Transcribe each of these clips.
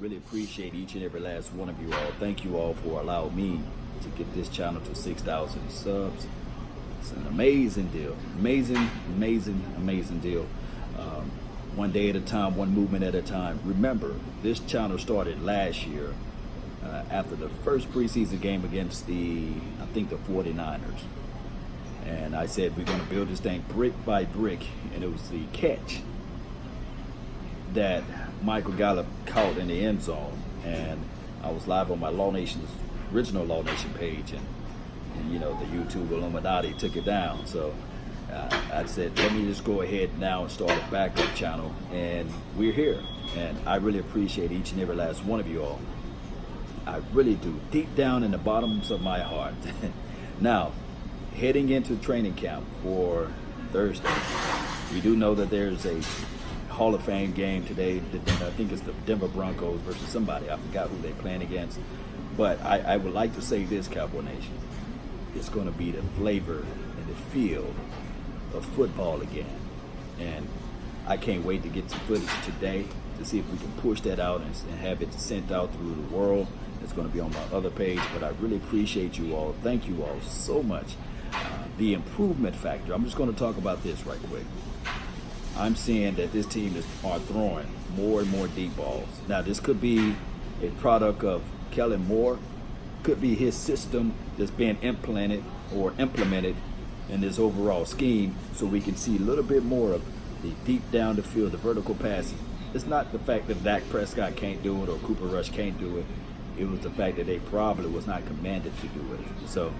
Really appreciate each and every last one of you all. Thank you all for allowing me to get this channel to 6,000 subs. It's an amazing deal. Amazing, amazing, amazing deal. One day at a time, one movement at a time. Remember, this channel started last year after the first preseason game against I think the 49ers. And I said, we're going to build this thing brick by brick. And it was the catch that Michael Gallup caught in the end zone. And I was live on my Law Nation's original Law Nation page. And you know, the YouTube Illuminati took it down. So I said, let me just go ahead now and start a backup channel. And we're here. And I really appreciate each and every last one of you all. I really do, deep down in the bottoms of my heart. Now, heading into training camp for Thursday, we do know that there's a Hall of Fame game today. I think it's the Denver Broncos versus somebody. I forgot who they're playing against. But I would like to say this, Cowboy Nation. It's going to be the flavor and the feel of football again. And I can't wait to get some footage today to see if we can push that out and have it sent out through the world. It's going to be on my other page, but I really appreciate you all. Thank you all so much. The improvement factor, I'm just going to talk about this right quick. I'm seeing that this team are throwing more and more deep balls. Now, this could be a product of Kellen Moore, could be his system that's being implemented in this overall scheme, so we can see a little bit more of the deep down the field, the vertical passes. It's not the fact that Dak Prescott can't do it or Cooper Rush can't do it. It was the fact that they probably was not commanded to do it. So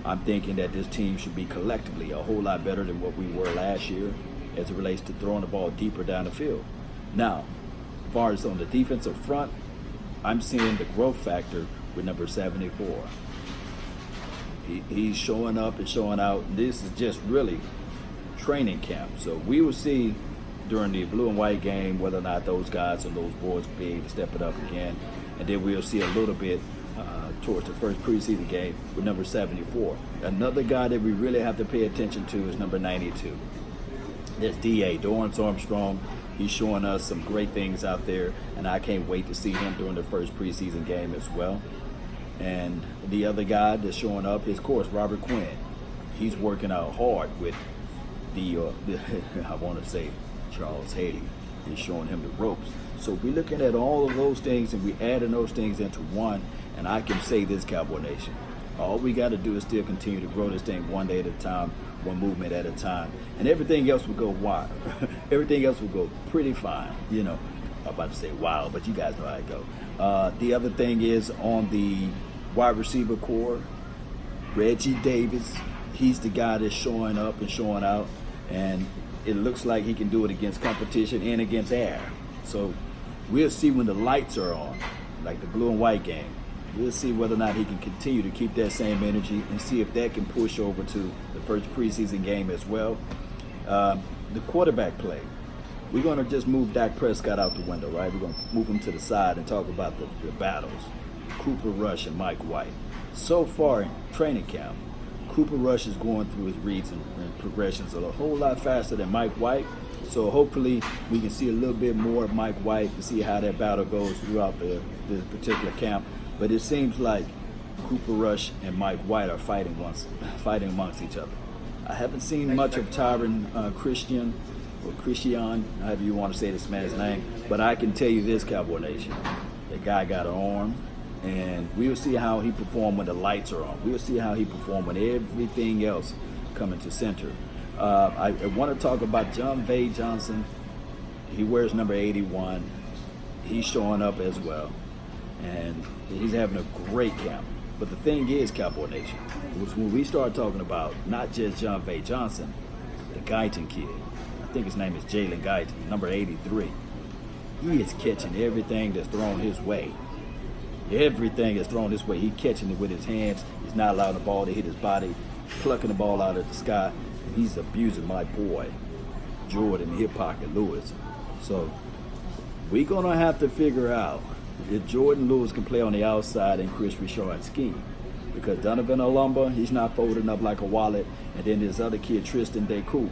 I'm thinking that this team should be collectively a whole lot better than what we were last year as it relates to throwing the ball deeper down the field. Now, as far as on the defensive front, I'm seeing the growth factor with number 74. He's showing up and showing out. This is just really training camp. So we will see during the blue and white game whether or not those guys and those boys will be able to step it up again. And then we'll see a little bit towards the first preseason game with number 74. Another guy that we really have to pay attention to is number 92. There's D.A. Dorrance Armstrong. He's showing us some great things out there, and I can't wait to see him during the first preseason game as well. And the other guy that's showing up is, of course, Robert Quinn. He's working out hard with the I want to say Charles Haley. He's showing him the ropes. So we're looking at all of those things, and we're adding those things into one. And I can say this, Cowboy Nation, all we got to do is still continue to grow this thing one day at a time, one movement at a time, and everything else will go wild. Everything else will go pretty fine. You know, I'm about to say wild, but you guys know how it go. The other thing is on the wide receiver core, Reggie Davis. He's the guy that's showing up and showing out, and it looks like he can do it against competition and against air. So we'll see when the lights are on, like the blue and white game. We'll see whether or not he can continue to keep that same energy and see if that can push over to the first preseason game as well. The quarterback play. We're going to just move Dak Prescott out the window, right? We're going to move him to the side and talk about the battles. Cooper Rush and Mike White. So far in training camp, Cooper Rush is going through his reads and progressions a whole lot faster than Mike White. So hopefully we can see a little bit more of Mike White to see how that battle goes throughout this particular camp. But it seems like Cooper Rush and Mike White are fighting amongst each other. I haven't seen much of Tyron Christian, however you want to say this man's name. But I can tell you this, Cowboy Nation. The guy got an arm. And we'll see how he performs when the lights are on. We'll see how he performs when everything else coming to center. I want to talk about John Vay Johnson. He wears number 81. He's showing up as well. And he's having a great camp. But the thing is, Cowboy Nation, was when we start talking about not just John Vay Johnson, the Guyton kid. I think his name is Jalen Guyton, number 83. He is catching everything that's thrown his way. Everything is thrown this way. He's catching it with his hands. He's not allowing the ball to hit his body, plucking the ball out of the sky. And he's abusing my boy, Jordan Hip Pocket Lewis. So we're going to have to figure out if Jordan Lewis can play on the outside in Chris Richard's scheme. Because Donovan Olumba, he's not folding up like a wallet. And then this other kid, Tristan Deku.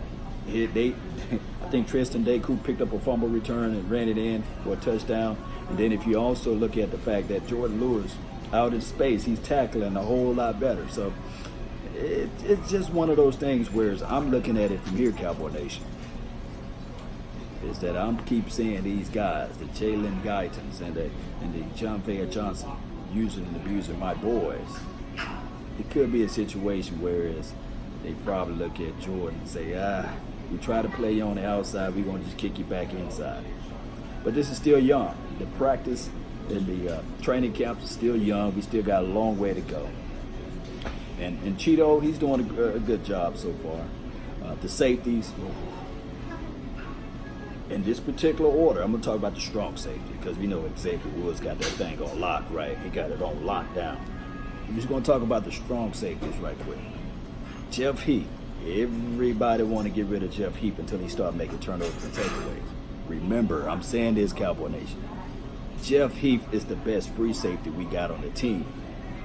I I think Tristan Deku picked up a fumble return and ran it in for a touchdown. And then if you also look at the fact that Jordan Lewis out in space, he's tackling a whole lot better. So it's just one of those things where I'm looking at it from here, Cowboy Nation, is that I'm keep seeing these guys, the Jalen Guytons and the John Fair Johnson, using and abusing my boys. It could be a situation where they probably look at Jordan and say, we try to play you on the outside, we're going to just kick you back inside. But this is still young. The practice and the training camps is still young. We still got a long way to go. And Cheeto, he's doing a good job so far. The safeties, in this particular order, I'm going to talk about the strong safety because we know Xavier Woods got that thing on lock, right? He got it on lockdown. I'm just going to talk about the strong safeties right quick. Jeff Heath. Everybody want to get rid of Jeff Heath until he start making turnovers and takeaways. Remember, I'm saying this, Cowboy Nation. Jeff Heath is the best free safety we got on the team,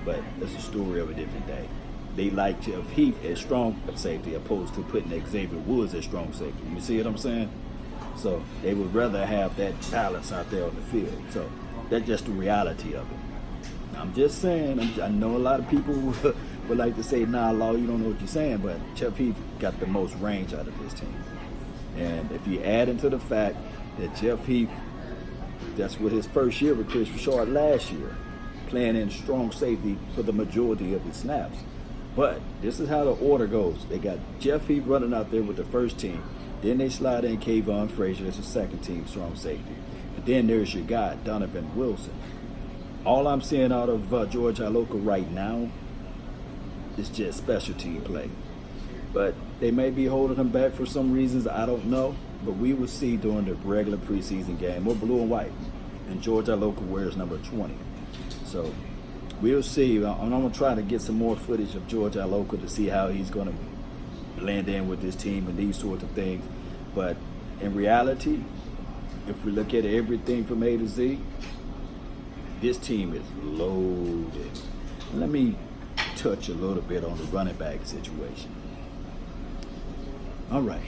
but that's a story of a different day. They like Jeff Heath as strong safety opposed to putting Xavier Woods as strong safety. You see what I'm saying? So they would rather have that balance out there on the field. So that's just the reality of it. I'm just saying, I know a lot of people would like to say, nah, Law, you don't know what you're saying, but Jeff Heath got the most range out of this team. And if you add into the fact that Jeff Heath, that's what his first year with Chris Richard last year, playing in strong safety for the majority of his snaps. But this is how the order goes. They got Jeff Heath running out there with the first team. Then they slide in Kayvon Frazier as a second team strong safety. And then there's your guy, Donovan Wilson. All I'm seeing out of George Iloka right now is just special team play. But they may be holding him back for some reasons, I don't know. But we will see during the regular preseason game. We're blue and white. And George Iloka wears number 20. So we'll see. I'm going to try to get some more footage of George Iloka to see how he's going to blend in with this team and these sorts of things. But in reality, if we look at everything from A to Z, this team is loaded. Let me touch a little bit on the running back situation. All right.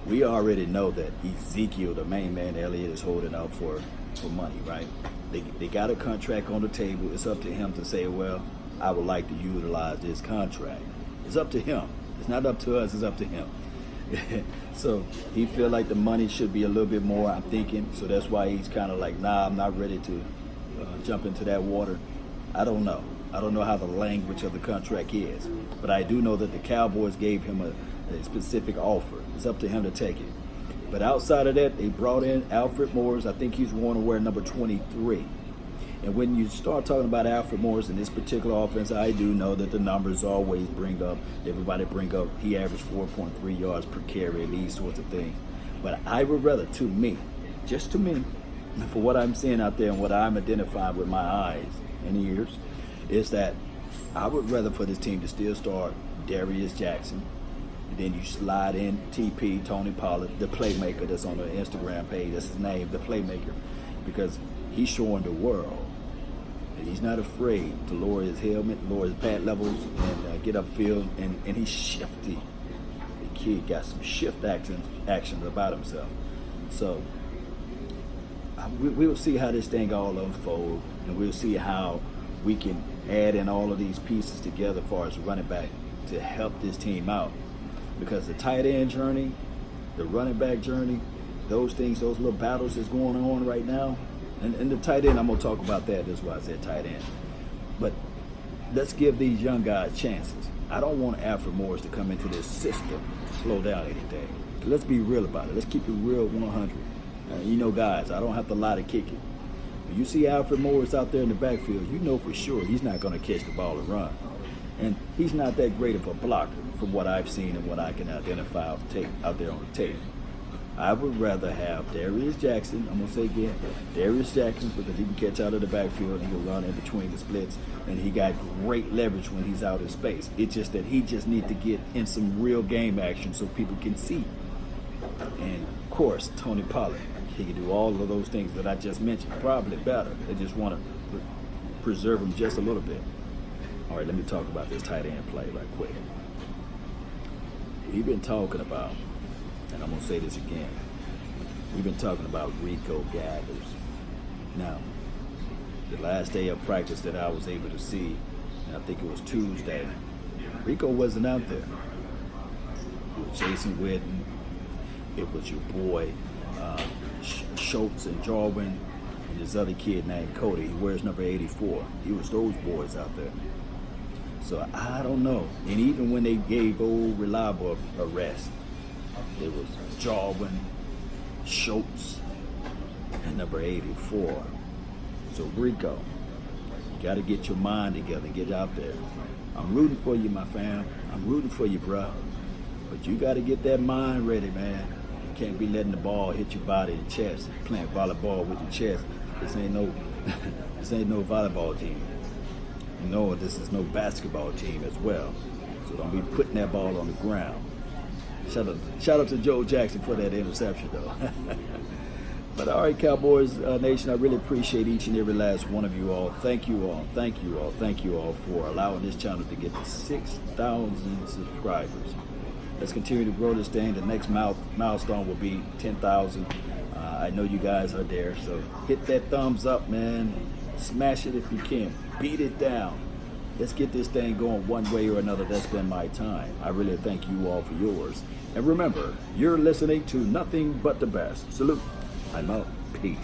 We already know that Ezekiel, the main man, Elliott, is holding out for money, right? They got a contract on the table. It's up to him to say, well, I would like to utilize this contract. It's up to him. It's not up to us. It's up to him. So he feel like the money should be a little bit more, I'm thinking. So that's why he's kind of like, nah, I'm not ready to jump into that water. I don't know. I don't know how the language of the contract is. But I do know that the Cowboys gave him a specific offer. It's up to him to take it. But outside of that, they brought in Alfred Morris. I think he's going to wear number 23. And when you start talking about Alfred Morris in this particular offense, I do know that the numbers always everybody bring up, he averaged 4.3 yards per carry, these sorts of things. But I would rather, to me, just to me, for what I'm seeing out there and what I'm identifying with my eyes and ears, is that I would rather for this team to still start Darius Jackson. And then you slide in TP, Tony Pollard, the Playmaker that's on the Instagram page. That's his name, the Playmaker. Because he's showing the world that he's not afraid to lower his helmet, lower his pad levels, and get upfield. And he's shifty. The kid got some shift actions about himself. So we'll see how this thing all unfolds, and we'll see how we can add in all of these pieces together as far as running back to help this team out. Because the tight end journey, the running back journey, those things, those little battles that's going on right now, and the tight end, I'm going to talk about that. That's why I said tight end. But let's give these young guys chances. I don't want Alfred Morris to come into this system to slow down anything. Let's be real about it. Let's keep it real 100. You know, guys, I don't have to lie to kick it. When you see Alfred Morris out there in the backfield, you know for sure he's not going to catch the ball and run. And he's not that great of a blocker from what I've seen and what I can identify out there on the tape. I would rather have Darius Jackson, I'm going to say again, Darius Jackson, because he can catch out of the backfield and he can run in between the splits, and he got great leverage when he's out in space. It's just that he just needs to get in some real game action so people can see. And, of course, Tony Pollard, he can do all of those things that I just mentioned, probably better. They just want to preserve him just a little bit. All right, let me talk about this tight end play right quick. We've been talking about And I'm going to say this again. We've been talking about Rico Gathers. Now, the last day of practice that I was able to see, and I think it was Tuesday, Rico wasn't out there. It was Jason Witten. It was your boy Schultz and Jarwin, and this other kid named Cody. He wears number 84. He was those boys out there. So I don't know. And even when they gave old Reliable a rest, it was Jarwin, Schultz, and number 84. So Rico, you got to get your mind together and get out there. I'm rooting for you, my fam. I'm rooting for you, bruh. But you got to get that mind ready, man. You can't be letting the ball hit your body and chest, playing volleyball with your chest. This ain't no, this ain't no volleyball team. You know, this is no basketball team as well. So don't be putting that ball on the ground. Shout out to Joe Jackson for that interception, though. But all right, Cowboys Nation, I really appreciate each and every last one of you all. Thank you all for allowing this channel to get to 6,000 subscribers. Let's continue to grow this thing. The next milestone will be 10,000. I know you guys are there, so hit that thumbs up, man. Smash it if you can. Beat it down. Let's get this thing going one way or another. That's been my time. I really thank you all for yours. And remember, you're listening to nothing but the best. Salute. I'm out. Peace.